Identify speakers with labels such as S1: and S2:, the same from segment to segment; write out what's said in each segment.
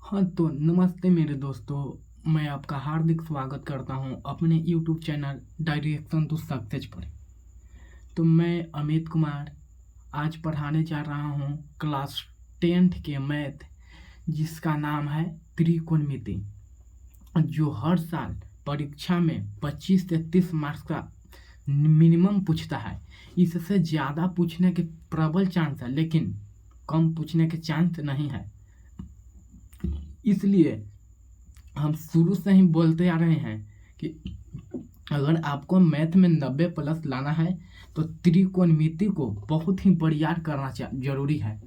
S1: हाँ तो नमस्ते मेरे दोस्तों, मैं आपका हार्दिक स्वागत करता हूँ अपने YouTube channel direction to success पर। तो मैं अमित कुमार आज पढ़ाने जा रहा हूँ क्लास 10th के मैथ, जिसका नाम है त्रिकोणमिति, जो हर साल परीक्षा में 25 से 30 मार्क्स का मिनिमम पूछता है। इससे ज़्यादा पूछने के प्रबल चांस है, लेकिन कम पूछने के चांस नहीं है। इसलिए हम शुरू से ही बोलते आ रहे हैं कि अगर आपको मैथ में 90+ लाना है तो त्रिकोणमिति को बहुत ही बरियार करना जरूरी है,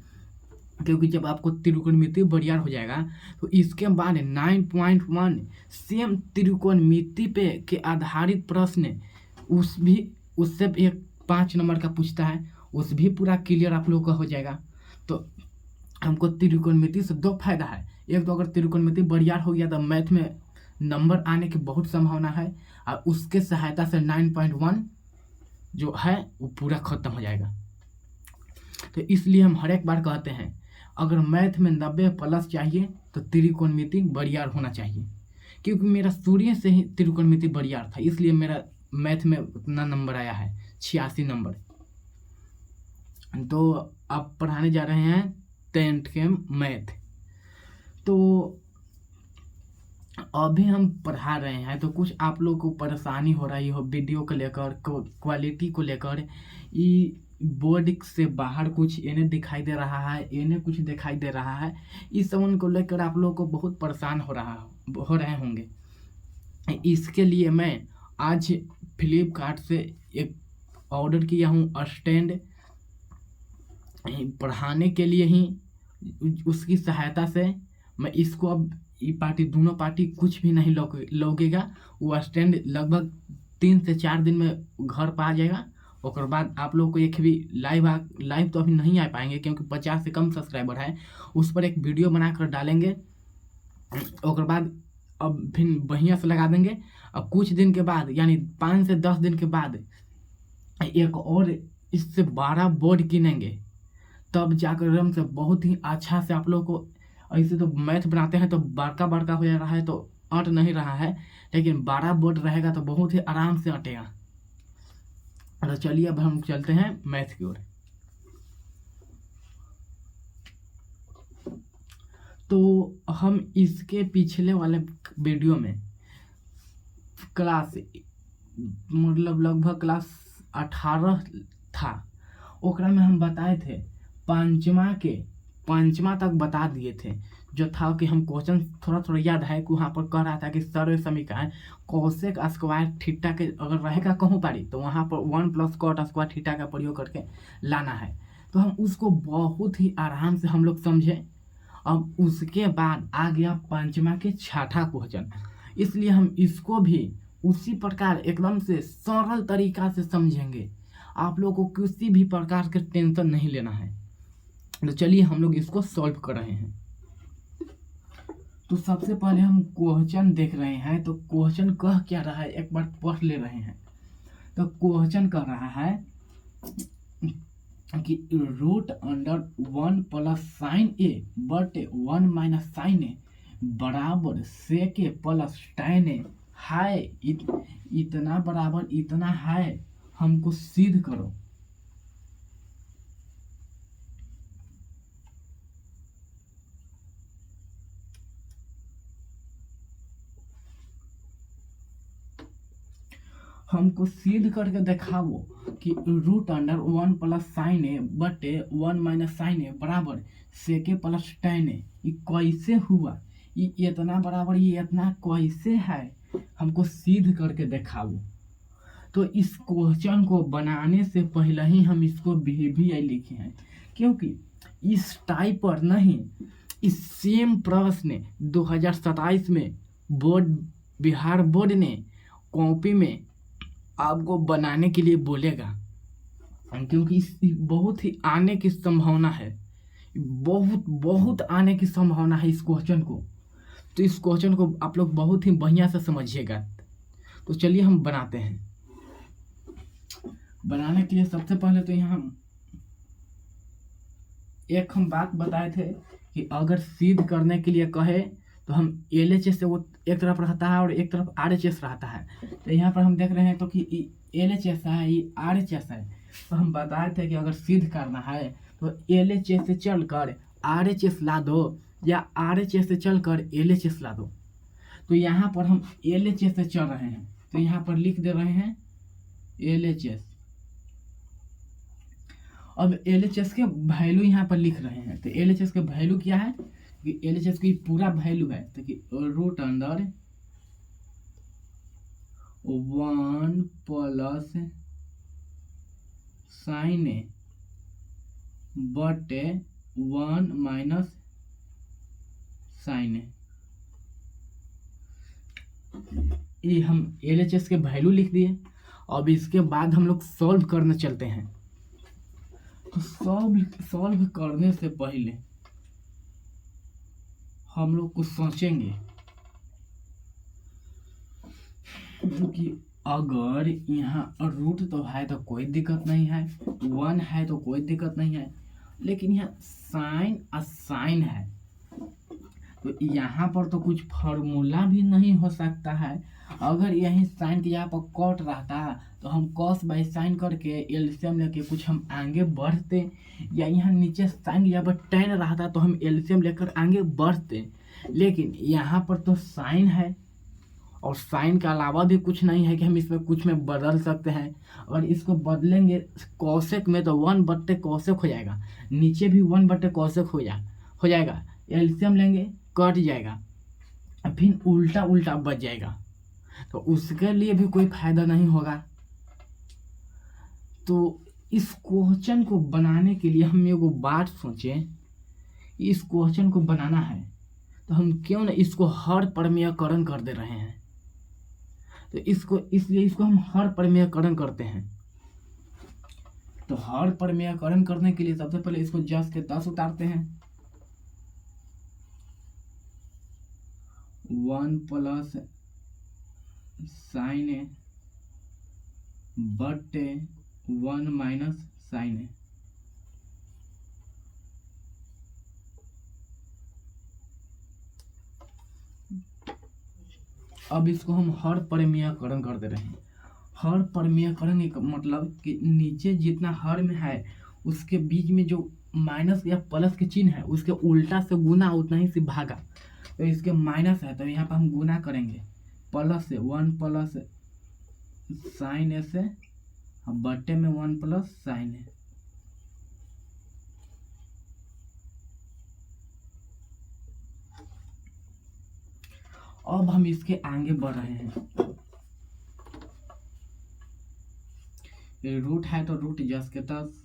S1: क्योंकि जब आपको त्रिकोणमिति बरियार हो जाएगा तो इसके बाद 9.1 सेम त्रिकोणमिति पे के आधारित प्रश्न उससे एक 5 नंबर का पूछता है, उस भी पूरा क्लियर आप लोगों का हो जाएगा। तो हमको त्रिकोणमिति से दो फायदा है। एक तो अगर त्रिकोणमिति बरियार हो गया तो मैथ में नंबर आने की बहुत संभावना है, और उसके सहायता से 9.1 जो है वो पूरा खत्म हो जाएगा। तो इसलिए हम हर एक बार कहते हैं अगर मैथ में 90+ चाहिए तो त्रिकोणमिति बरियार होना चाहिए, क्योंकि मेरा शुरू से ही त्रिकोणमिति बरियार था, इसलिए मेरा मैथ में उतना नंबर आया है 86 नंबर। तो आप पढ़ाने जा रहे हैं 10th के मैथ। तो अभी हम पढ़ा रहे हैं तो कुछ आप लोग को परेशानी हो रही हो वीडियो को लेकर, क्वालिटी को लेकर। ये बोर्ड से बाहर कुछ इन्हें दिखाई दे रहा है, इन्हें कुछ दिखाई दे रहा है। इस सब को लेकर आप लोग को बहुत परेशान हो रहे होंगे। इसके लिए मैं आज फ्लिपकार्ट से एक ऑर्डर किया हूँ स्टैंड, पढ़ाने के लिए ही। उसकी सहायता से मैं इसको अब दोनों पार्टी कुछ भी नहीं लगेगा। वो स्टैंड लगभग 3 से 4 दिन में घर पर आ जाएगा। और बाद आप लोग को एक भी लाइव तो अभी नहीं आ पाएंगे, क्योंकि 50 से कम सब्सक्राइबर है। उस पर एक वीडियो बनाकर डालेंगे, और बाद अब फिर बढ़िया से लगा देंगे। अब कुछ दिन के बाद यानी 5 से 10 दिन के बाद एक और इससे 12 बोर्ड किनेंगे, तब जाकर एकदम से बहुत ही अच्छा से आप लोग को। ऐसे तो मैथ बनाते हैं तो बड़का बड़का हो जा रहा है तो अट नहीं रहा है, लेकिन 12 बोर्ड रहेगा तो बहुत ही आराम से अटेगा। तो चलिए अब हम चलते हैं मैथ की ओर। तो हम इसके पिछले वाले वीडियो में क्लास मतलब लगभग क्लास 18 था, ओकरा में हम बताए थे पंचमा तक बता दिए थे। जो था कि हम क्वेश्चन थोड़ा याद है कि वहाँ पर कह रहा था कि सर्व समीकरण कोसेक स्क्वायर थीटा के अगर रहेगा कहूँ पारी तो वहाँ पर 1 + cot स्क्वायर थीटा का प्रयोग करके लाना है। तो हम उसको बहुत ही आराम से हम लोग समझे। अब उसके बाद आ गया पंचमा के छठा क्वेश्चन, इसलिए हम इसको भी उसी प्रकार एकदम से सरल तरीका से समझेंगे। आप लोग को किसी भी प्रकार के टेंशन नहीं लेना है। तो चलिए हम लोग इसको सॉल्व कर रहे हैं। तो सबसे पहले हम क्वेश्चन देख रहे हैं, तो क्वेश्चन कह क्या रहा है एक बार पढ़ ले रहे हैं। तो क्वेश्चन कह रहा है कि √1 + sin a but 1 - sin a बराबर sec a + tan a है। इतना बराबर इतना है, हमको सिद्ध करो। हमको सिद्ध करके दिखाओ कि √1 + sin a बटे 1 - sin a बराबर sec a + tan a। ये कैसे हुआ? ये इतना बराबर ये इतना कैसे है, हमको सिद्ध करके दिखाओ। तो इस क्वेश्चन को बनाने से पहले ही हम इसको भी लिखे हैं, क्योंकि इस टाइप पर नहीं, इस सेम प्रश्न 2027 में बिहार बोर्ड ने कॉपी में आपको बनाने के लिए बोलेगा, क्योंकि इस बहुत ही आने की संभावना है, बहुत आने की संभावना है इस क्वेश्चन को। तो इस क्वेश्चन को आप लोग बहुत ही बढ़िया से समझिएगा। तो चलिए हम बनाते हैं। बनाने के लिए सबसे पहले तो यहाँ एक हम बात बताए थे कि अगर सिद्ध करने के लिए कहे तो हम LHS से वो एक तरफ रहता है और एक तरफ RHS रहता है। तो यहाँ पर हम देख रहे हैं तो कि LHS है, ये RHS है। तो हम बताए थे कि अगर सिद्ध करना है तो LHS से चलकर RHS ला दो या RHS से चलकर LHS ला दो। तो यहाँ पर हम LHS से चल रहे हैं तो यहाँ पर लिख दे रहे हैं LHS। अब LHS के वैल्यू यहाँ पर लिख रहे हैं। तो LHS के वैल्यू क्या है कि LHS की पूरा वैल्यू है तो कि रूट अंडर 1 प्लस साइन ए बटे 1 माइनस साइन ए। ये हम LHS के वैल्यू लिख दिए। अब इसके बाद हम लोग सॉल्व करने चलते हैं। तो सॉल्व करने से पहले हम लोग कुछ सोचेंगे कि अगर यहाँ रूट तो है तो कोई दिक्कत नहीं है, 1 है तो कोई दिक्कत नहीं है, लेकिन यहाँ साइन और साइन है तो यहाँ पर तो कुछ फार्मूला भी नहीं हो सकता है। अगर यही साइन के यहाँ पर कॉट रहता तो हम कॉस बाई साइन करके एलसीएम लेके कुछ हम आगे बढ़ते, या यहाँ नीचे साइन के यहाँ पर टेन रहता तो हम एलसीएम लेकर आगे बढ़ते। लेकिन यहाँ पर तो साइन है और साइन के अलावा भी कुछ नहीं है कि हम इसमें कुछ में बदल सकते हैं। और इसको बदलेंगे कौशिक में तो 1 बट्टे कौशिक हो जाएगा, नीचे भी 1 बट्टे कौशिक हो जाएगा। एलसीएम लेंगे कट जाएगा, फिर उल्टा उल्टा बच जाएगा, तो उसके लिए भी कोई फायदा नहीं होगा। तो इस क्वेश्चन को बनाने के लिए हम एगो बात सोचें, इस क्वेश्चन को बनाना है तो हम क्यों ना इसको हर प्रमेयकरण कर दे रहे हैं। तो इसलिए इसको हम हर प्रमेयकरण करते हैं। तो हर प्रमेयकरण करने के लिए सबसे पहले इसको 10 के 10 उतारते हैं। 1 प्लस साइन ए बटे 1 माइनस साइन ए। अब इसको हम हर प्रमेयकरण कर दे रहे हैं। हर प्रमेयकरण का मतलब कि नीचे जितना हर में है उसके बीच में जो माइनस या प्लस के चिन्ह है उसके उल्टा से गुना उतना ही से भागा। तो इसके माइनस है तो यहाँ पर हम गुना करेंगे प्लस से 1 प्लस साइन ए से बटे में 1 प्लस साइन ए। अब हम इसके आगे बढ़ रहे हैं। रूट है तो रूट 10 के 10।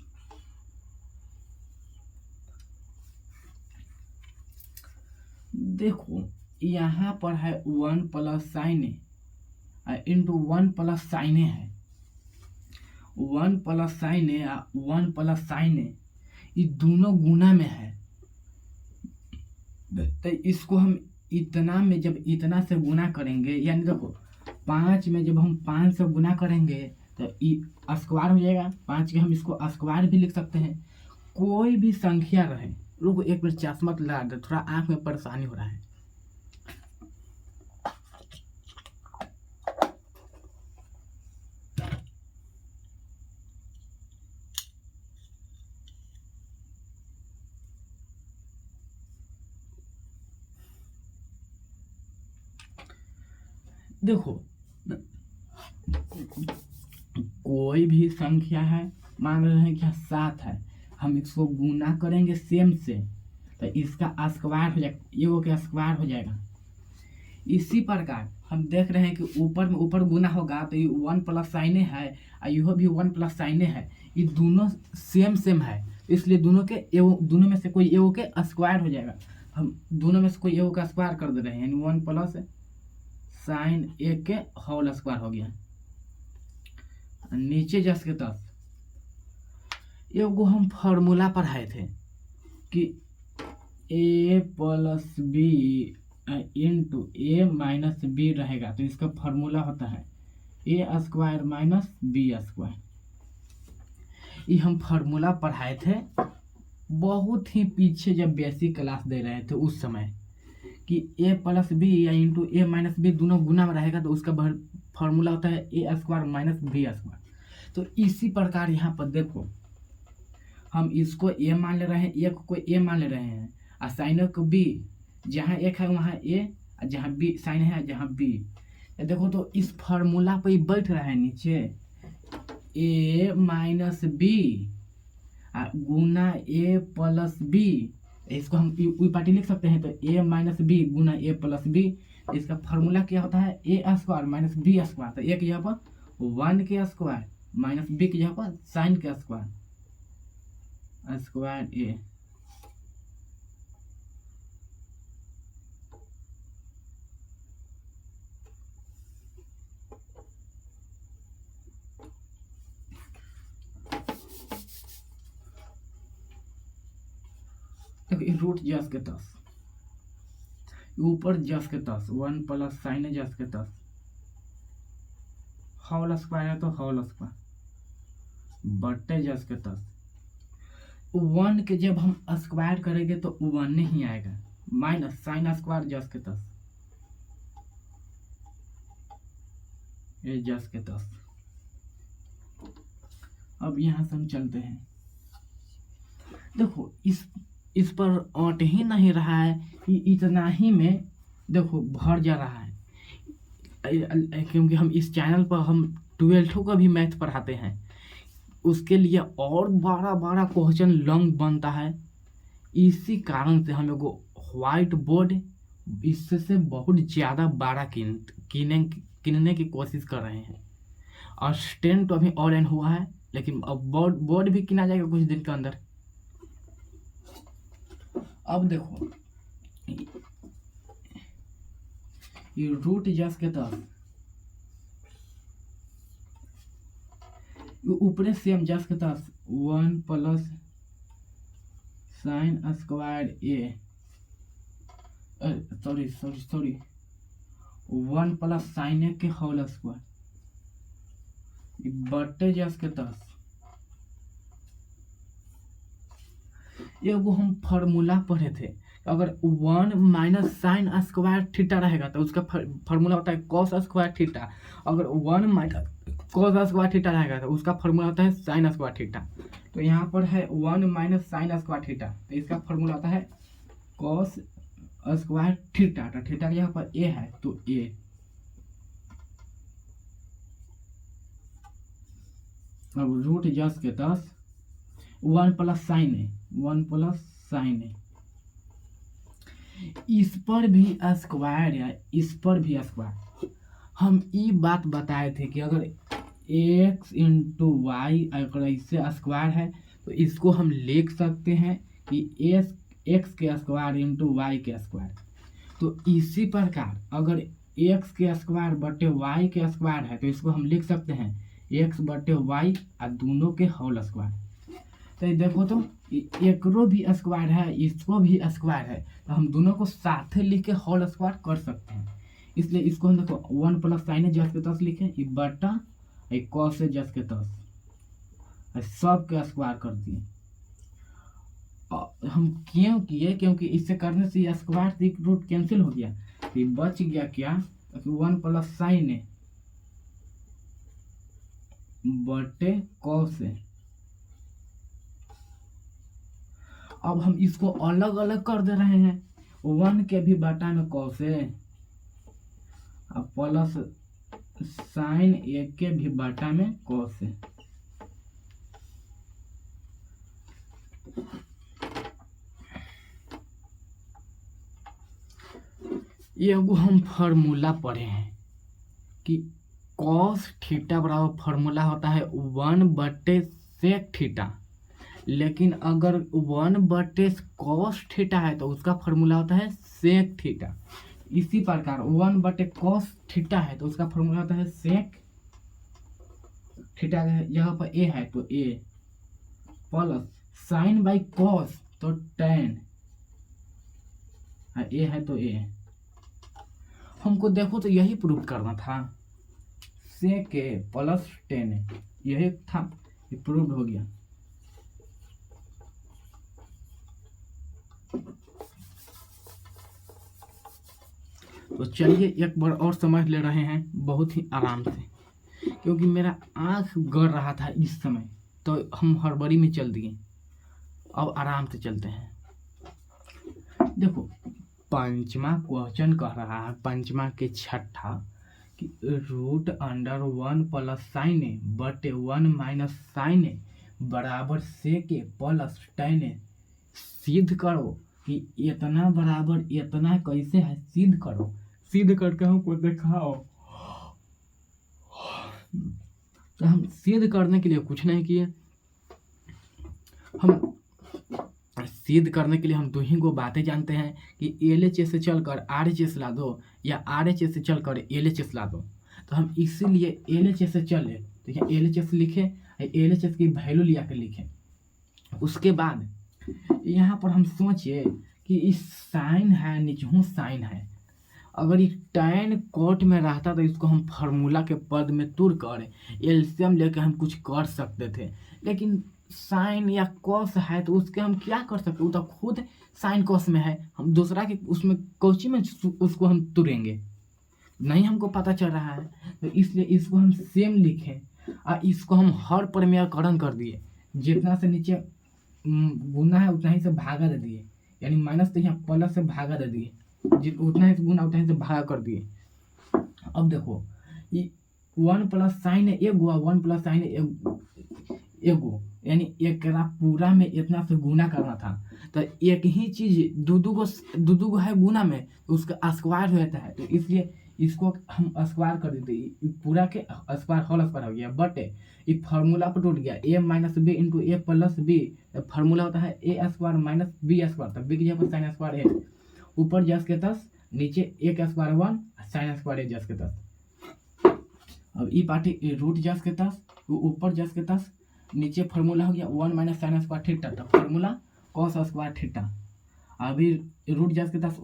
S1: देखो यहाँ पर है 1 प्लस साइन ए इंटू 1 प्लस साइन ए है। 1 प्लस साइन ए 1 प्लस साइन ए ये दोनों गुना में है। तो इसको हम इतना में जब इतना से गुना करेंगे, यानी देखो 5 में जब हम 5 से गुना करेंगे तो ये स्क्वायर हो जाएगा। 5 के हम इसको स्क्वायर भी लिख सकते हैं। कोई भी संख्या रहे, रुको एक मिनट चश्मा लगा दे, थोड़ा आंख में परेशानी हो रहा है। देखो कोई भी संख्या है, मान रहे हैं कि 7 है, हम इसको गुना करेंगे सेम से तो इसका स्क्वायर हो जाएगा, ये का स्क्वायर हो जाएगा। इसी प्रकार हम देख रहे हैं कि ऊपर में ऊपर गुना होगा तो ये 1 प्लस साइन ए है और यह भी 1 प्लस साइन ए है। ये दोनों सेम है, इसलिए दोनों में से कोई एगो के स्क्वायर हो जाएगा। हम दोनों में से कोई एगो का स्क्वायर कर दे रहे हैं, यानी 1 प्लस साइन ए के होल स्क्वायर हो गया। नीचे 10 के 10 एगो हम फार्मूला पढ़ाए थे कि a plus B into A minus B रहेगा। तो इसका फार्मूला होता है A square minus B square. ये हम फार्मूला पढ़ाए थे बहुत ही पीछे जब बेसिक क्लास दे रहे थे उस समय कि ए प्लस बी या इंटू ए माइनस बी दोनों गुना में रहेगा तो उसका फॉर्मूला होता है A square minus B square. तो इसी प्रकार यहाँ पर देखो हम इसको ए मान ले रहे हैं, एक को ए मान ले रहे हैं और साइन को बी, जहाँ एक है वहाँ ए और जहाँ बी साइन है जहाँ बी। देखो तो इस फार्मूला पर ही बैठ रहा है नीचे ए माइनस बी गुना ए प्लस बी। इसको हम वी पार्टी लिख सकते हैं तो ए माइनस बी गुना ए प्लस बी। इसका फार्मूला क्या होता है A square minus B square. तो एक यहाँ पर 1 के स्क्वायर माइनस बी के यहाँ पर साइन के स्क्वायर स्क्वायर ए। रूट जस के 10 ऊपर जस के 10 1 प्लस साइन जस के 10 होल स्क्वायर है तो होल स्क्वायर बट्टे जस के 10। 1 के जब हम स्क्वायर करेंगे तो 1 नहीं आएगा माइनस साइन स्क्वायर जस के 10 ये जस के 10। अब यहाँ से हम चलते हैं। देखो इस पर अट ही नहीं रहा है कि इतना ही में देखो भर जा रहा है, क्योंकि हम इस चैनल पर हम 12th का भी मैथ पढ़ाते हैं। उसके लिए और बड़ा क्वेश्चन लॉन्ग बनता है। इसी कारण से हम लोग व्हाइट बोर्ड इससे बहुत ज़्यादा बड़ा किनने की कोशिश कर रहे हैं। और स्टैंड तो अभी ऑनलाइन हुआ है लेकिन अब बोर्ड भी किना जाएगा कुछ दिन के अंदर। अब देखो ये रूट जस के 10 ऊपरे सेम जस के 10 1 प्लस साइन स्क्वायर ए सॉरी 1 प्लस साइन ए के होल स्क्वायर बट्टे जस के 10। एगो हम फार्मूला पढ़े थे अगर 1 माइनस साइन स्क्वायर थीटा रहेगा तो उसका फार्मूला होता है कॉस स्क्वायर थीटा। अगर 1 माइनस कॉस स्क्वायर थीटा रहेगा तो उसका फार्मूला होता है साइन स्क्वायर थीटा। तो यहाँ पर है 1 माइनस साइन स्क्वायर थीटा तो इसका फार्मूला होता है कॉस स्क्वायर थीटा। तो थीटा यहाँ पर ए है तो ए। अब रूट जस के 10 1 प्लस साइन है 1 प्लस साइन है। इस पर भी स्क्वायर या इस पर भी स्क्वायर। हम ये बात बताए थे कि अगर x इंटू वाई अगर इससे स्क्वायर है तो इसको हम लिख सकते हैं कि x के स्क्वायर इंटू वाई के स्क्वायर। तो इसी प्रकार अगर x के स्क्वायर बटे y के स्क्वायर है तो इसको हम लिख सकते हैं x बटे वाई और दोनों के होल स्क्वायर। तो देखो तो एकरो भी स्क्वायर है इसको भी स्क्वायर है तो हम दोनों को साथ लिख के होल स्क्वायर कर सकते हैं। इसलिए इसको हम देखो 1 प्लस साइन जस के 10 लिखे ये बटा कॉस जस के 10 सब के स्क्वायर कर दिए। हम क्यों किए क्योंकि इससे करने से ये स्क्वायर से रूट कैंसिल हो गया तो बच गया क्या 1 प्लस साइन बटे कॉस। अब हम इसको अलग अलग कर दे रहे हैं 1 के भी बटा में कॉस अब प्लस साइन ए के भी बटा में कॉस। एगो हम फार्मूला पढ़े हैं कि कॉस थीटा बराबर फार्मूला होता है 1 बटे सेक थीटा। लेकिन अगर 1 बटे कॉस थीटा है तो उसका फार्मूला होता है सेक थीटा। इसी प्रकार 1 बटे कॉस थीटा है तो उसका फार्मूला होता है सेक थीटा। यहाँ पर ए है तो ए प्लस साइन बाई कॉस तो टेन ए है तो ए। हमको देखो तो यही प्रूव करना था सेक ए प्लस टेन यही था ये प्रूव हो गया। तो चलिए एक बार और समझ ले रहे हैं बहुत ही आराम से, क्योंकि मेरा आँख गड़ रहा था इस समय, तो हम हड़बड़ी में चल दिए। अब आराम से चलते हैं। देखो, पंचमा क्वेश्चन कह रहा है, पंचमा के छठा, कि रूट अंडर 1 प्लस साइन ए बटे 1 माइनस साइन ए बराबर सेक ए प्लस टेन ए। सिद्ध करो कि इतना बराबर इतना कैसे है, सिद्ध करो। सिद्ध करके हमको दिखाओ। तो हम सिद्ध करने के लिए कुछ नहीं किए, हम सिद्ध करने के लिए हम दो ही गो बातें जानते हैं कि LHS से चलकर RHS ला दो या RHS से चलकर LHS ला दो। तो हम इसीलिए LHS से चले, तो यहाँ LHS लिखे, LHS की वैल्यू लिया के लिखे। उसके बाद यहाँ पर हम सोचिए कि इस साइन है, नीचे साइन है, अगर ये tan कोट में रहता तो इसको हम फार्मूला के पद में तुड़ कर एलसीएम लेकर हम कुछ कर सकते थे, लेकिन साइन या कॉस है तो उसके हम क्या कर सकते, वो तो खुद साइन कॉस में है, हम दूसरा के उसमें कोची में उसको हम तुरेंगे, नहीं हमको पता चल रहा है। तो इसलिए इसको हम सेम लिखें और इसको हम हर प्रमेयकरण कर दिए, जितना से नीचे गुना है उतना ही से भागा दे दिए, यानी माइनस तो यहाँ प्लस से भागा दे दिए, उतना ही गुना उतना ही से भागा कर दिए। अब देखो, ये 1 प्लस साइन है एगो, 1 प्लस साइन एगो, यानी एक पूरा में इतना से गुना करना था, तो एक ही चीज दो गो है गुना में, तो उसका स्क्वायर हो जाता है, तो इसलिए इसको हम स्क्वायर कर देते, पूरा के स्क्वायर होल स्क्वायर हो गया, बट ये फार्मूला पर टूट गया, a minus B into A plus B, formula होता है A square minus B square, तब बी की जगह पर साइन स्क्वायर है, ऊपर जस के 10, नीचे ए का स्क्वायर 1, साइन स्क्वायर है जस के 10। अब ई पार्टी रूट जस के 10, ऊपर जस के 10, नीचे फार्मूला हो गया 1 माइनस साइन स्क्वायर थीटा, तो फार्मूला कॉस स्क्वायर थीटा। अभी रूट जस के 10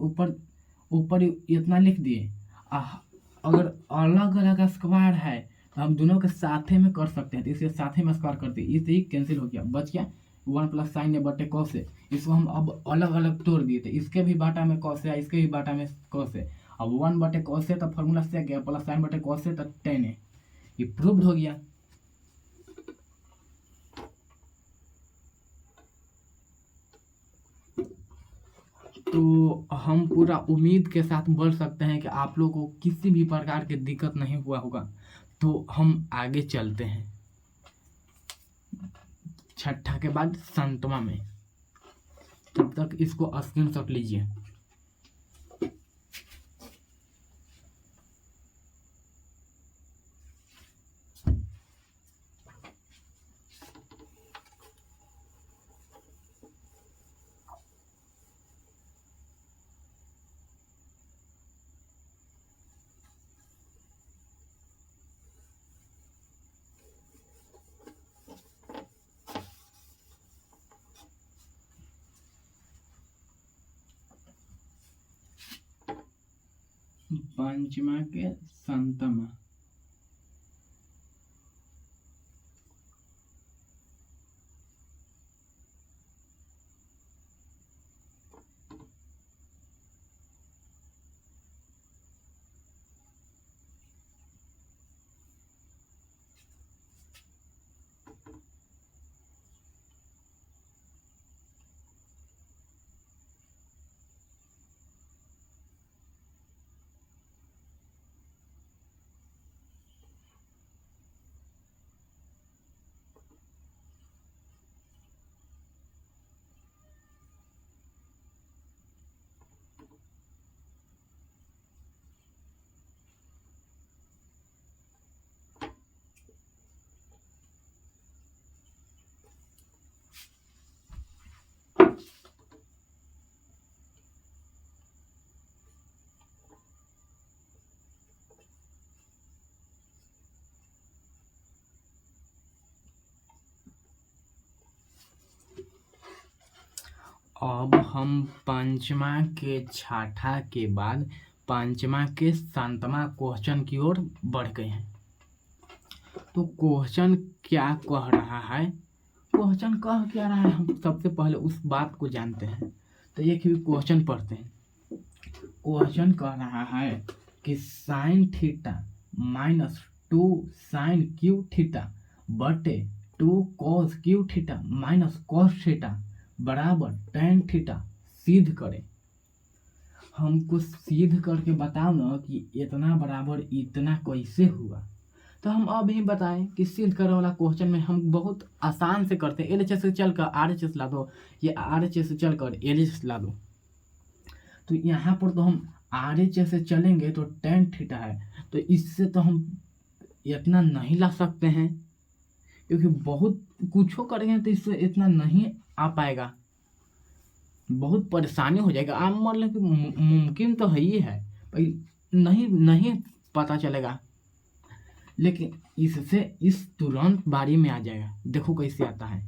S1: ऊपर इतना लिख दिए। अगर अलग अलग स्क्वायर है तो हम दोनों के साथे में कर सकते हैं, तो इसलिए साथे में स्क्वायर करते हैं, इससे ही कैंसिल हो गया, बच गया 1 प्लस साइन ए बटे कॉस है। इसको हम अब अलग अलग तोड़ दिए थे, इसके भी बाटा में कॉस है, इसके भी बाटा में कॉस है। अब 1 बटे कॉस है तो फार्मूला से गया, प्लस साइन बटे कॉस है तो टेन है, ये प्रूव्ड हो गया। तो हम पूरा उम्मीद के साथ बोल सकते हैं कि आप लोगों को किसी भी प्रकार की दिक्कत नहीं हुआ होगा। तो हम आगे चलते हैं छठा के बाद संतवा में, तब तक इसको स्क्रीनशॉट लीजिए। पंचमा के संतमा, अब हम पंचमा के छठा के बाद पंचमा के संतमा क्वेश्चन की ओर बढ़ गए हैं। तो क्वेश्चन क्या कह रहा है, क्वेश्चन कह क्या रहा है, हम सबसे पहले उस बात को जानते हैं। तो एक भी क्वेश्चन पढ़ते हैं। क्वेश्चन कह रहा है कि sine theta minus 2 sine cube theta बटे 2 cos cube theta minus cos theta बराबर टेन थीटा सिद्ध करें। हमको सिद्ध करके बताओ ना कि इतना बराबर इतना कैसे हुआ। तो हम अभी बताएं कि सिद्ध करने वाला क्वेश्चन में हम बहुत आसान से करते हैं। एलएचएस से चलकर आरएचएस ला दो, ये आरएचएस से चलकर एलएचएस ला दो। तो यहाँ पर तो हम आरएचएस से चलेंगे तो टेन थीटा है, तो इससे तो हम इतना नहीं ला सकते हैं, क्योंकि बहुत कुछ करेंगे तो इससे इतना नहीं आ पाएगा, बहुत परेशानी हो जाएगा। आप मान लो कि मुमकिन तो है ही है, नहीं नहीं पता चलेगा, लेकिन इससे इस तुरंत बारी में आ जाएगा। देखो कैसे आता है,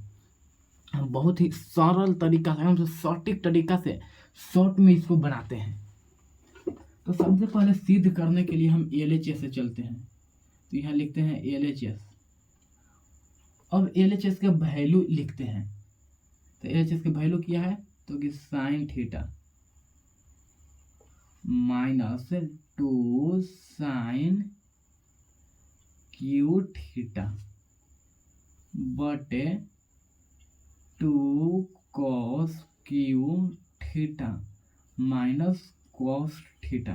S1: हम बहुत ही सरल तरीका से, हम सटीक तरीका से शॉर्ट में इसको बनाते हैं। तो सबसे पहले सिद्ध करने के लिए हम एलएचएस से चलते हैं। तो यहाँ लिखते हैं एलएचएस। अब एलएचएस का वैल्यू लिखते हैं। तो एलएचएस का वैल्यू क्या है, तो कि sine theta minus 2 sine cube theta बटे 2 cos cube theta minus cos theta.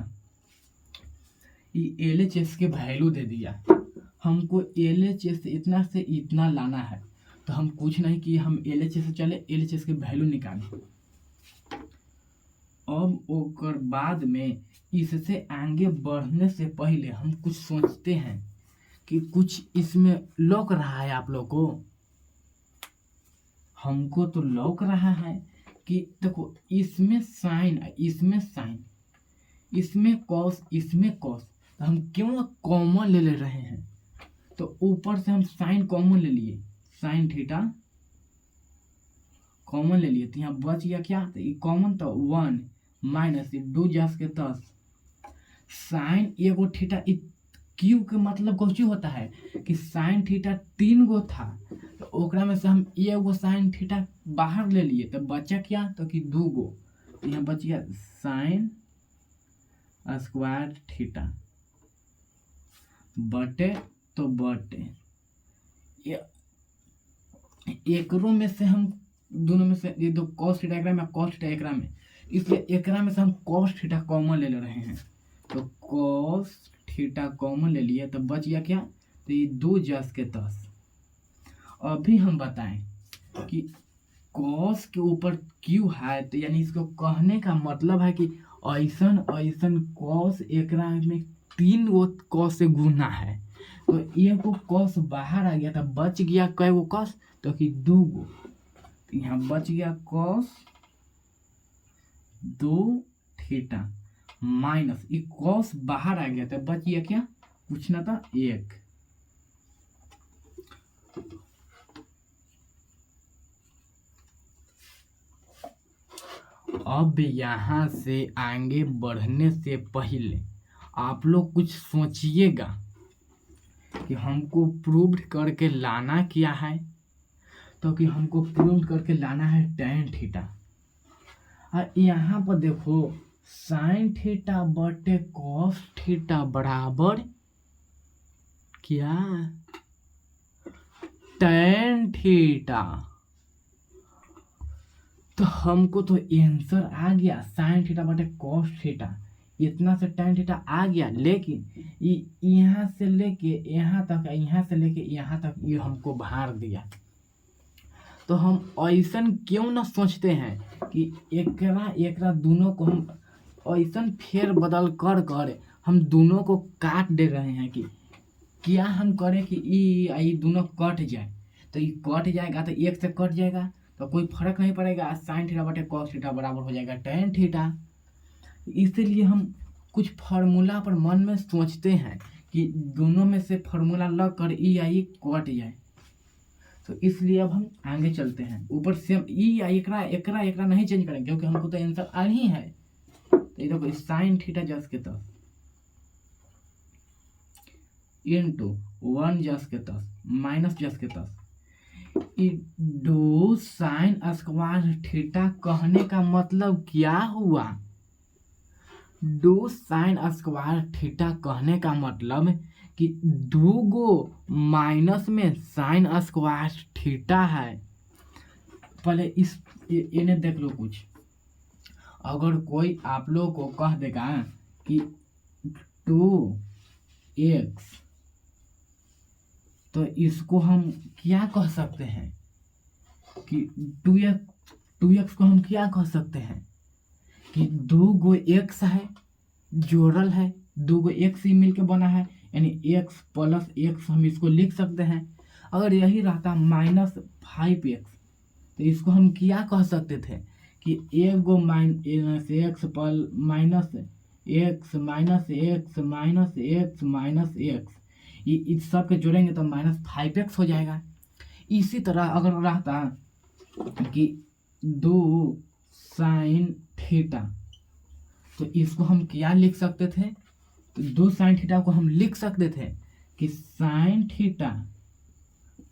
S1: ये एलएचएस के वैल्यू दे दिया। हमको एलएचएस इतना से इतना लाना है, तो हम कुछ नहीं किए, हम एलएचएस से चले, एलएचएस के वैल्यू निकाले। अब ओकर बाद में इससे आगे बढ़ने से पहले हम कुछ सोचते हैं कि कुछ इसमें लौक रहा है। आप लोग को, हमको तो लौक रहा है कि देखो इसमें साइन, इसमें साइन, इसमें कॉस, इसमें कॉस, तो हम क्यों कॉमन ले रहे हैं। तो ऊपर से हम साइन कॉमन ले लिए, साइन थीटा कॉमन ले लिए, तो यहाँ बच गया क्या, तो ये कॉमन तो 1 माइनस 2 जस के 10 साइन एगो थीटा। क्यू के मतलब कुछ होता है कि साइन थीटा 3 गो था, तो ओकरा में से हम एगो साइन थीटा बाहर ले लिए, तो बचा क्या, तो कि 2 गो, तो यहाँ बच गया साइन स्क्वायर थीटा बटे, तो बटे एकरों में से हम दोनों में से ये दो कॉस थीटा एकरा में, कॉस थीटा एकरा में, इसलिए एकरा में से हम कॉस थीटा कॉमन ले रहे हैं। तो कॉस थीटा कॉमन ले लिए, तो बच गया क्या, तो ये 2 जस के 10। अभी हम बताएं कि कॉस के ऊपर क्यू है, तो यानी इसको कहने का मतलब है कि ऐसन ऐसन कॉस एकरा में 3 गो कॉस से गुना है, तो एक गो कॉस बाहर आ गया, तो बच गया कै गो कॉस, तो कि 2 गो, यहाँ बच गया कॉस 2 थीटा माइनस ये कॉस बाहर आ गया, तो बच गया क्या, पूछना था 1। अब यहाँ से आगे बढ़ने से पहले आप लोग कुछ सोचिएगा कि हमको प्रूव करके लाना क्या है। तो कि हमको प्रूव करके लाना है टेन थीटा, और यहाँ पर देखो साइन थीटा बटे कॉस थीटा बराबर क्या, टेन थीटा। तो हमको तो आंसर आ गया, साइन थीटा बटे कॉस थीटा, इतना से टेन थीटा आ गया, लेकिन यहाँ से लेके यहाँ तक, यहाँ से लेके यहाँ तक ये हमको भार दिया। तो हम ऐसा क्यों ना सोचते हैं कि एकरा एकरा दोनों को हम ऐसा फेर बदल कर कर हम दोनों को काट दे रहे हैं कि क्या हम करें कि ये दोनों कट जाए। तो ये कट जाएगा, तो 1 से कट जाएगा, तो कोई फर्क नहीं पड़ेगा, साइन थीटा बटे कॉस थीटा बराबर हो जाएगा टेन थीटा। इसलिए हम कुछ फार्मूला पर मन में सोचते हैं कि दोनों में से फार्मूला लग कर ई कट जाए। तो इसलिए अब हम आगे चलते हैं, ऊपर से हम एकरा एकरा एकरा नहीं चेंज करेंगे, क्योंकि हमको तो आंसर आ ही है। तो ये देखो साइन थीटा जस के 10 इंटू 1 जस के 10 माइनस जस के 10, 2 साइन स्क्वायर थीटा कहने का मतलब क्या हुआ, दो साइन स्क्वायर थीटा कहने का मतलब कि दो गो माइनस में साइन स्क्वायर थीटा है। पहले इन्हें देख लो कुछ। अगर कोई आप लोग को कह देगा कि 2x, तो इसको हम क्या कह सकते हैं कि 2x को हम क्या कह सकते हैं कि दो गो x है, जोड़ल है, दो गो x ही मिलके बना है, यानी x प्लस x हम इसको लिख सकते हैं। अगर यही रहता -5x, तो इसको हम क्या कह सकते थे कि एक गो माइनस एक्स पल minus x minus x minus x minus x, ये इस सब के जोड़ेंगे तो -5x हो जाएगा। इसी तरह अगर रहता कि 2 साइन थीटा, तो इसको हम क्या लिख सकते थे, तो 2 साइन थीटा को हम लिख सकते थे कि sine theta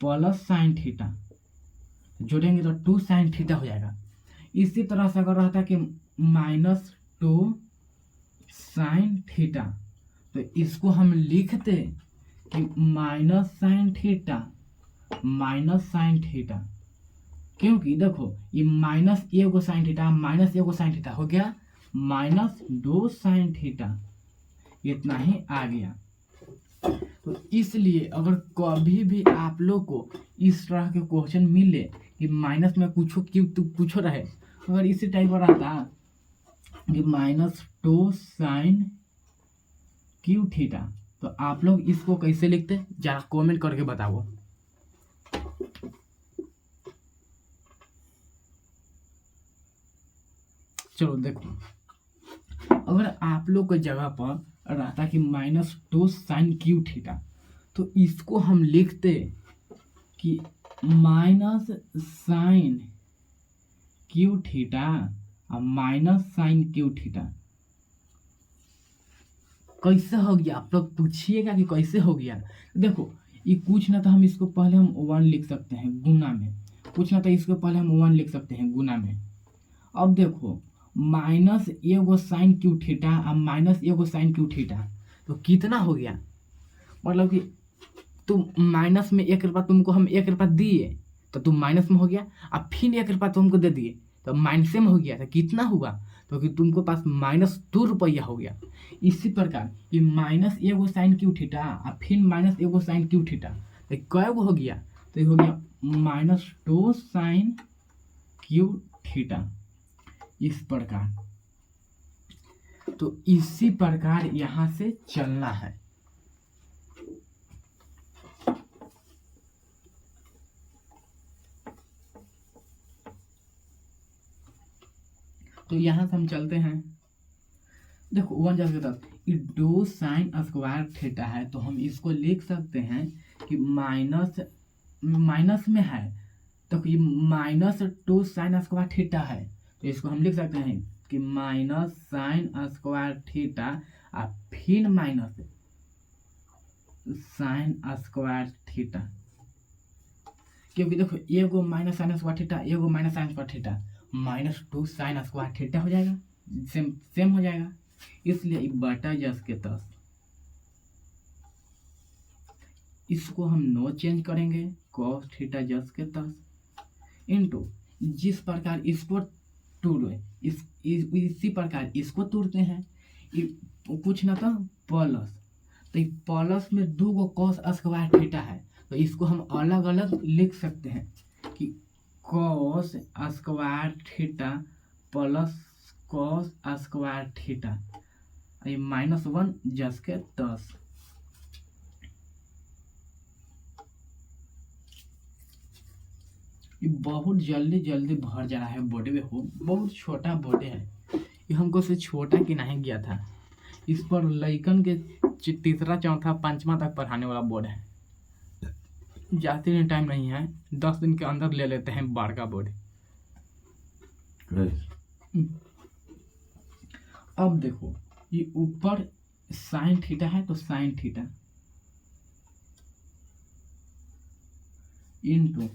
S1: plus sine theta, जोड़ेंगे तो 2 साइन थीटा हो जाएगा। इसी तरह से अगर रहता कि -2 साइन थीटा, तो इसको हम लिखते कि माइनस साइन थीटा, क्योंकि देखो ये माइनस एगो साइन थीटा माइनस एगो साइन थीटा हो गया -2 साइन थीटा, इतना ही आ गया। तो इसलिए अगर कभी भी आप लोग को इस तरह के क्वेश्चन मिले कि माइनस में कुछ रहे, अगर इसी टाइप का रहता कि -2 साइन क्यू थीटा, तो आप लोग इसको कैसे लिखते जरा कमेंट करके बताओ। चलो देखो, अगर आप लोग के जगह पर रहता कि -2 साइन क्यू थीटा, तो इसको हम लिखते कि माइनस साइन क्यू थीटा और माइनस साइन क्यू थीटा। कैसे हो गया आप लोग पूछिएगा कि कैसे हो गया। देखो ये कुछ ना तो हम इसको पहले हम 1 लिख सकते हैं गुना में, कुछ ना तो इसको पहले हम 1 लिख सकते हैं गुना में। अब देखो माइनस एगो साइन क्यू थीटा और माइनस एगो साइन क्यू थीटा, तो कितना हो गया, मतलब कि तुम माइनस में 1 रुपया तुमको हम 1 रुपया दिए तो तुम माइनस में हो गया, अब फिर 1 रुपया तुमको दे दिए तो माइनस में हो गया, तो कितना हुआ, तो कि तुमको पास -2 रुपया हो गया। इसी प्रकार ये माइनस एगो साइन क्यू थीटा और फिर माइनस एगो साइन क्यू थीटा, तो कै गो हो गया, तो ये हो गया -2 साइन क्यू थीटा। इस प्रकार, तो इसी प्रकार यहाँ से चलना है। तो यहाँ से हम चलते हैं। देखो 1 जैसे ये 2 साइन स्क्वायर थीटा है, तो हम इसको लिख सकते हैं कि माइनस में है, तो ये -2 साइन स्क्वायर थीटा है, तो इसको हम लिख सकते हैं कि माइनस साइन स्क्वायर थीटा और फिर माइनस साइन स्क्वायर थीटा, क्योंकि देखो एगो माइनस साइन स्क्वायर थीटा एगो minus sine square theta, -2 sine square theta हो जाएगा, सेम हो जाएगा, इसलिए बटा जस के तस इसको हम नो चेंज करेंगे, cos थीटा जस के तस इनटू जिस प्रकार इसको तोड़े इसी प्रकार इसको तोड़ते हैं, कुछ ना तो प्लस, तो प्लस में 2 गो cos स्क्वायर थीटा है, तो इसको हम अलग अलग लिख सकते हैं कि cos square theta plus cos square theta, ये -1 जस के 10। ये बहुत जल्दी भर जा रहा है बोर्ड में, हो बहुत छोटा बोर्ड है ये, हमको से छोटा कि नहीं गया था। इस पर लइकन के तीसरा चौथा पांचवा तक पढ़ाने वाला बोर्ड है, जाते दिन टाइम नहीं है, 10 दिन के अंदर ले लेते हैं बाढ़ का बोर्ड। अब देखो ये ऊपर साइन थीटा है, तो साइन थीटा इनटू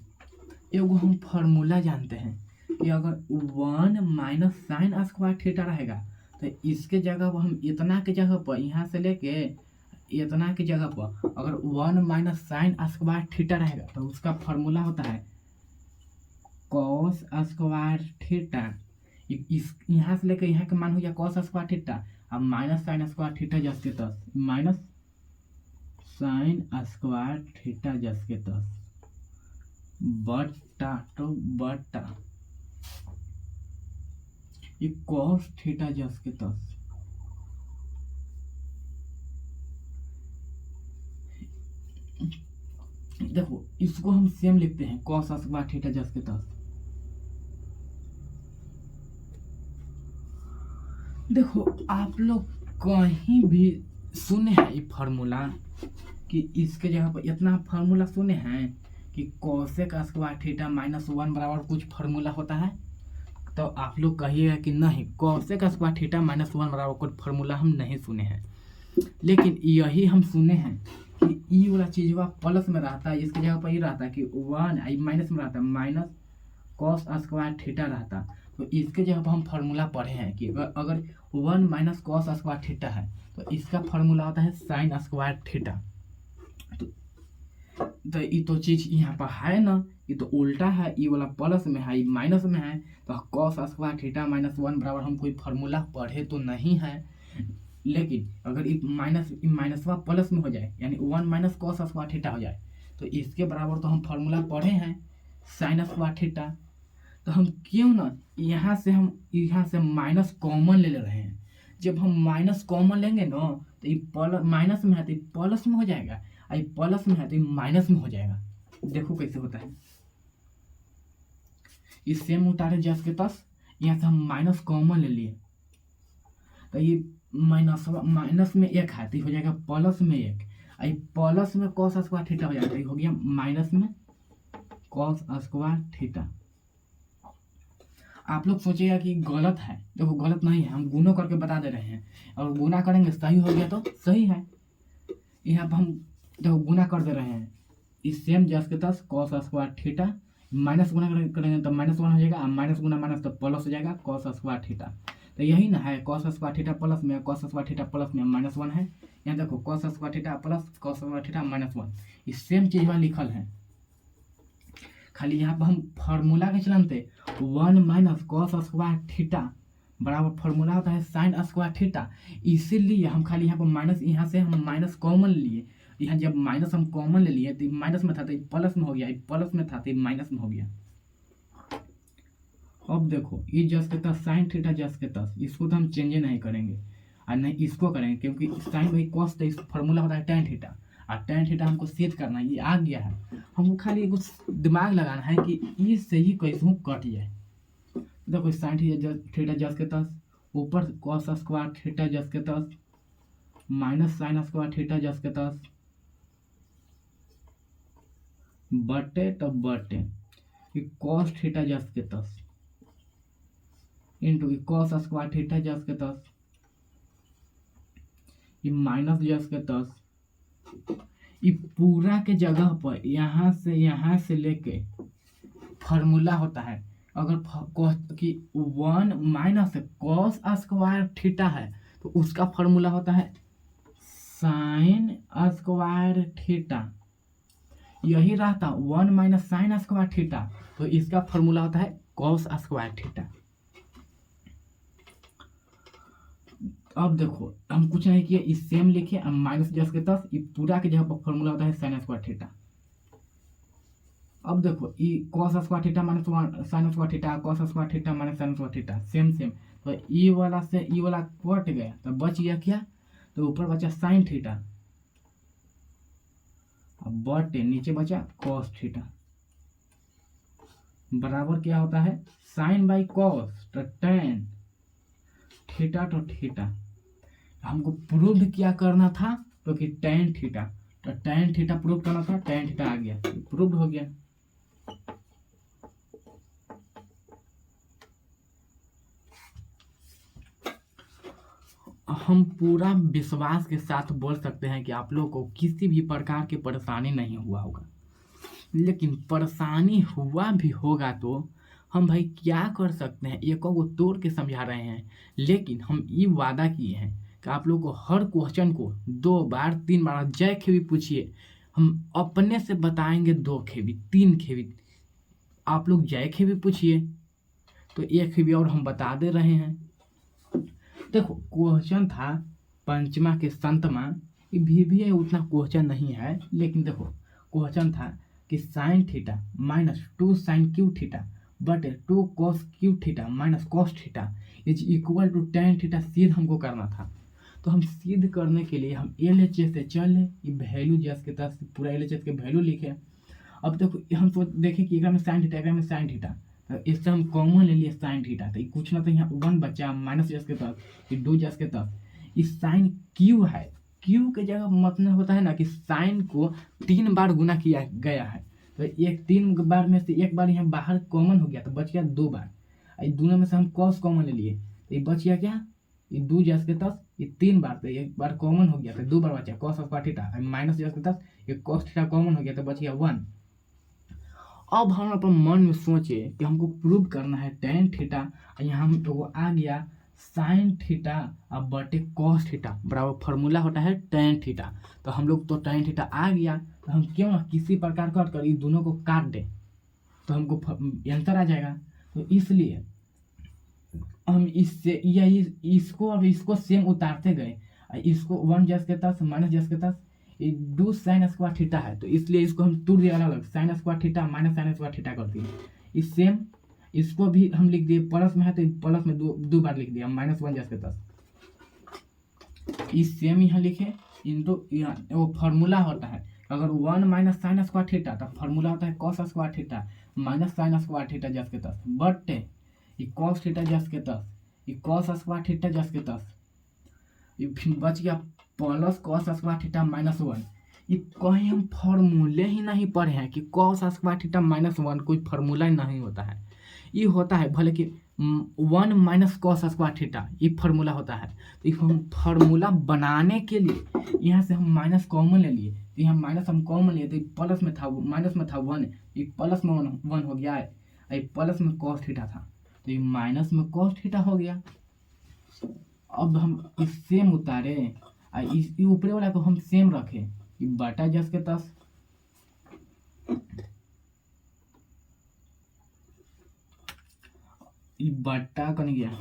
S1: एगो हम फार्मूला जानते हैं कि अगर 1 माइनस साइन स्क्वायर थीटा रहेगा तो इसके जगह पर हम इतना के जगह पर यहाँ से लेके इतना की जगह पर अगर 1 माइनस साइन स्क्वायर थीटा रहेगा तो उसका फॉर्मूला होता है कॉस स्क्वायर थीटा। इस यहाँ से लेकर यहाँ का मान हो गया कॉस स्क्वायर थीटा, अब माइनस साइन स्क्वायर थीटा जस के तस, माइनस साइन स्क्वायर थीटा जस के तस बटा तो बटा ये कॉस थीटा जस के तस। देखो इसको हम सेम लिखते हैं कॉस स्क्वायर थीटा जस के तस। देखो आप लोग कहीं भी सुने हैं ये फार्मूला कि इसके जगह पर इतना फार्मूला सुने हैं कि कॉसेक स्क्वायर थीटा माइनस 1 बराबर कुछ फार्मूला होता है? तो आप लोग कहिएगा कि नहीं, कॉसेक स्क्वायर थीटा माइनस 1 बराबर कुछ फार्मूला हम नहीं सुने हैं। लेकिन यही हम सुने हैं कि ई वाला चीज प्लस में रहता है, इसके जगह पर ये रहता है कि 1 आई माइनस में रहता है, माइनस कॉस स्क्वायर थीटा रहता। तो इसके जगह पर हम फार्मूला पढ़े हैं कि अगर 1 माइनस कॉस स्क्वायर थीटा है तो इसका फार्मूला होता है साइन स्क्वायर थीटा। तो ये तो चीज यहाँ पर है ना, ये तो उल्टा है, ये वाला प्लस में है, ये माइनस में है। तो कॉस स्क्वायर थीटा माइनस 1 बराबर हम कोई फार्मूला पढ़े तो नहीं है। लेकिन अगर ये माइनस प्लस में हो जाए यानी 1 माइनस कॉस स्क्वायर थीटा हो जाए तो इसके बराबर तो हम फार्मूला पढ़े हैं साइन स्क्वायर थीटा। तो हम क्यों ना यहाँ से माइनस कॉमन ले रहे हैं। जब हम माइनस कॉमन लेंगे ना तो ये माइनस में है तो प्लस में हो जाएगा, और ये प्लस में है तो माइनस में हो जाएगा। देखो कैसे होता है, इस सेम उतारे जस के तस, यहाँ से हम माइनस कॉमन ले लिए तो ये माइनस में 1 है तो हो जाएगा प्लस में 1, और प्लस में कॉस स्क्वायर थीटा हो जाएगा, हो गया माइनस में कॉस स्क्वायर थीटा। आप लोग सोचिएगा कि गलत है, देखो गलत नहीं है, हम गुणों करके बता दे रहे हैं, और गुना करेंगे सही हो गया तो सही है। यहाँ पर हम देखो गुना कर दे रहे हैं, इस सेम जस के तस कॉस स्क्वायर थीटा, माइनस गुना करेंगे तो माइनस 1 हो जाएगा, माइनस गुना माइनस तो प्लस हो जाएगा कॉस स्क्वायर थीटा। तो यही ना है कॉस स्क्वायर थीटा प्लस में, कॉस स्क्वायर थीटा प्लस में माइनस 1 है। यहाँ देखो cos square theta plus cos square theta minus 1, इस सेम चीज में लिखल है, खाली यहाँ पर हम फार्मूला के चलते 1 माइनस कॉस स्क्वायर थीटा बराबर फार्मूला होता है साइन स्क्वायर थीटा। इसीलिए हम खाली यहाँ पर माइनस, यहाँ से हम माइनस कॉमन लिए, यहाँ जब माइनस हम कॉमन ले लिए तो माइनस में था तो प्लस में हो गया, प्लस में था तो माइनस में हो गया। अब देखो ये जस के तस साइन थीटा जस के तस, इसको तो हम चेंज नहीं करेंगे और नहीं इसको करेंगे, क्योंकि साइन बाई कॉस तो इस फार्मूला होता है टेन थीटा, और टेन थीटा हमको सेट करना है, ये आ गया है, हमको खाली कुछ दिमाग लगाना है कि ये से ही कैसे कट जाए। देखो साइन थीटा जस के तस ऊपर कॉस स्क्वायर थीटा जस के तस माइनस साइन स्क्वायर थीटा जस के तस बटे तो बटे कॉस थीटा जस के तस इंटू कॉस स्क्वायर थीटा जस के तस ये माइनस जस के तस, ये पूरा के जगह पर यहाँ से लेके फार्मूला होता है। अगर कि 1 माइनस कॉस स्क्वायर थीटा है तो उसका फार्मूला होता है साइन स्क्वायर थीटा। यही रहता 1 माइनस साइन स्क्वायर थीटा तो इसका फार्मूला होता है कॉस स्क्वायर थीटा। अब देखो हम कुछ नहीं किए, इस सेम लिखे, अब माइनस जस के तस, ये पूरा के जगह पर फार्मूला होता है साइन स्क्वायर थीटा। अब देखो ये cos square theta minus sine square theta, cos square theta minus sine square theta, same तो ई वाला से ई वाला कट गया तो बच गया क्या, तो ऊपर बचा साइन थीटा, अब बटे नीचे बचा कॉस थीटा बराबर क्या होता है साइन बाई कॉस तो टेन थीटा तो थीटा। हमको प्रूव क्या करना था तो कि टेन थीटा, तो टेन थीटा प्रूव करना था, टेन थीटा आ गया, प्रूव हो गया। हम पूरा विश्वास के साथ बोल सकते हैं कि आप लोगों को किसी भी प्रकार की परेशानी नहीं हुआ होगा, लेकिन परेशानी हुआ भी होगा तो हम भाई क्या कर सकते हैं, एक को तोड़ के समझा रहे हैं, लेकिन हम ये वादा किए हैं कि आप लोग को हर क्वेश्चन को 2 बार 3 बार जय खेवी पूछिए, हम अपने से बताएंगे 2 खेवी 3 खेवी, आप लोग जय खेवी पूछिए तो 1 खेवी और हम बता दे रहे हैं। देखो क्वेश्चन था पंचमा के संतमा, ये भी है उतना क्वेश्चन नहीं है, लेकिन देखो क्वेश्चन था कि sine theta minus 2 sine cube theta बट 2 cos cube theta minus cos theta is equal to tan theta सिद्ध हमको करना था। तो हम सिद्ध करने के लिए हम LHS से चले, ये वैल्यू जैस के तहत पूरा LHS के वैल्यू लिखे। अब देखो हम तो देखें कि एकरा में साइन थीटा, एकरा में साइन थीटा, तो इससे हम कॉमन ले लिए साइन थीटा, तो कुछ ना तो यहाँ 1 बचा माइनस जैस के तहत, ये 2 जैस के तहत, इस साइन क्यू है, क्यू के जगह मतलब होता है ना कि साइन को 3 बार गुना किया गया है, तो एक 3 बार में से 1 बार यहाँ बाहर कॉमन हो गया तो बच गया 2 बार, ये दोनों में से हम कॉस कॉमन ले लिए तो ये बच गया क्या, ये 2 जैस के 10, ये 3 बार, तो 1 बार कॉमन हो गया तो 2 बार बचा कॉस स्क्वायर थीटा, माइनस जैस के 10, ये कॉस थीटा कॉमन हो गया तो बच गया 1। अब हम अपन मन में सोचे कि हमको प्रूव करना है टेन थीटा, यहाँ हम तो वो आ गया साइन थीटा अब बटे कॉस थीटा बराबर फॉर्मूला होता है टेन थीटा, तो हम लोग तो टेन थीटा आ गया, तो हम क्यों ना किसी प्रकार कर इन दोनों को काट दे तो हमको आंसर आ जाएगा। तो इसलिए हम इससे या इसको अब इसको सेम उतारते गए, इसको 1 जैस के 10 माइनस जैस के 10, ये 2 साइन स्क्वायर थीटा है तो इसलिए इसको हम तोड़ दिया अलग, sine square theta minus sine square theta कर दिए। इस सेम इसको भी हम लिख दिए, प्लस में है तो प्लस में 2 बार लिख दिया माइनस 1 जैस के 10, इस सेम यहाँ लिखे इनटू यहाँ वो फार्मूला होता है, अगर 1 माइनस साइन स्क्वायर थीटा तो फार्मूला होता है cos square theta minus sine square theta जैस के 10 बट ये कॉस थीटा जैस के 10, ये कॉस स्क्वायर थीटा जैस के 10, ये फिर बच गया plus cos square theta minus 1। ये कहीं हम फॉर्मूले ही नहीं पढ़े हैं कि कॉस स्क्वायर थीटा माइनस 1 कोई फार्मूला ही नहीं होता है, ये होता है भले कि 1 माइनस कॉस स्क्वायर थीटा ये फार्मूला होता है। तो ये हम फार्मूला बनाने के लिए यहाँ से हम माइनस कॉमन ले लिए, तो यहाँ माइनस हम कॉमन लिए तो प्लस में था माइनस में था 1, ये प्लस में 1 हो गया है, ये प्लस में कॉस थीटा था तो ये माइनस में कॉस थीटा हो गया। अब हम इस सेम उतारे, इस ऊपरे वाला को हम सेम रखे, ये बटा जस के 10, ये बटा कौन गया,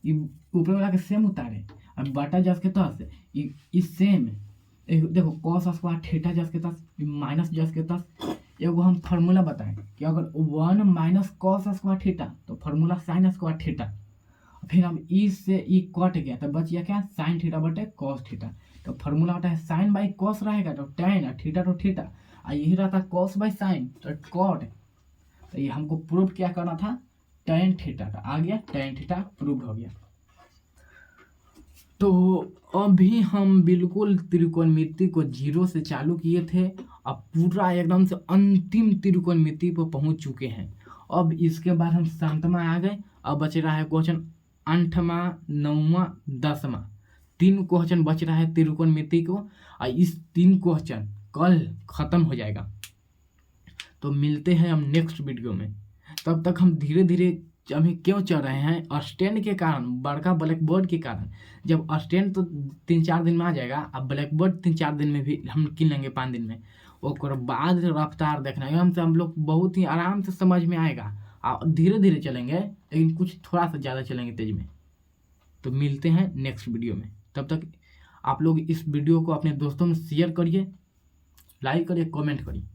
S1: ये ऊपरे वाला के सेम उतारे, अब बटा जस के 10, ये सेम देखो कॉस स्क्वायर थीटा जस के 10 माइनस जस के 10, एगो हम फार्मूला बताएं कि अगर 1 माइनस कॉस स्क्वायर थीटा तो फार्मूला साइन स्क्वायर थीटा, फिर हम इससे ई कट गया तो बच गया क्या साइन थीटा बटे कॉस थीटा, तो फार्मूला होता है साइन बाई कॉस रहेगा तो टेन और थीटा तो थीटा, और यही रहता है कॉस बाई साइन तो कॉट, तो ये हमको प्रूव क्या करना था टेन थीटा, तो आ गया टेन थीटा प्रूव हो गया। तो अभी हम बिल्कुल त्रिकोणमिति को 0 से चालू किए थे, अब पूरा एकदम से अंतिम त्रिकोणमिति पर पहुंच चुके हैं। अब इसके बाद हम 7वां आ गए, अब बच रहा है क्वेश्चन 8वां 9वां 10वां, 3 क्वेश्चन बच रहा है त्रिकोणमिति को, और इस 3 क्वेश्चन कल खत्म हो जाएगा। तो मिलते हैं हम नेक्स्ट वीडियो में, तब तक हम धीरे धीरे अभी क्यों चल रहे हैं स्टैंड के कारण, बड़का ब्लैक बोर्ड के कारण। जब स्टैंड तो 3-4 दिन में आ जाएगा, अब ब्लैक बोर्ड 3-4 दिन में भी हम किन लेंगे, 5 दिन में, और बाद रफ्तार देखना है हम लोग बहुत ही आराम से समझ में आएगा, और धीरे धीरे चलेंगे लेकिन कुछ थोड़ा सा ज़्यादा चलेंगे तेज में। तो मिलते हैं नेक्स्ट वीडियो में, तब तक आप लोग इस वीडियो को अपने दोस्तों में शेयर करिए, लाइक करिए, कमेंट करिए।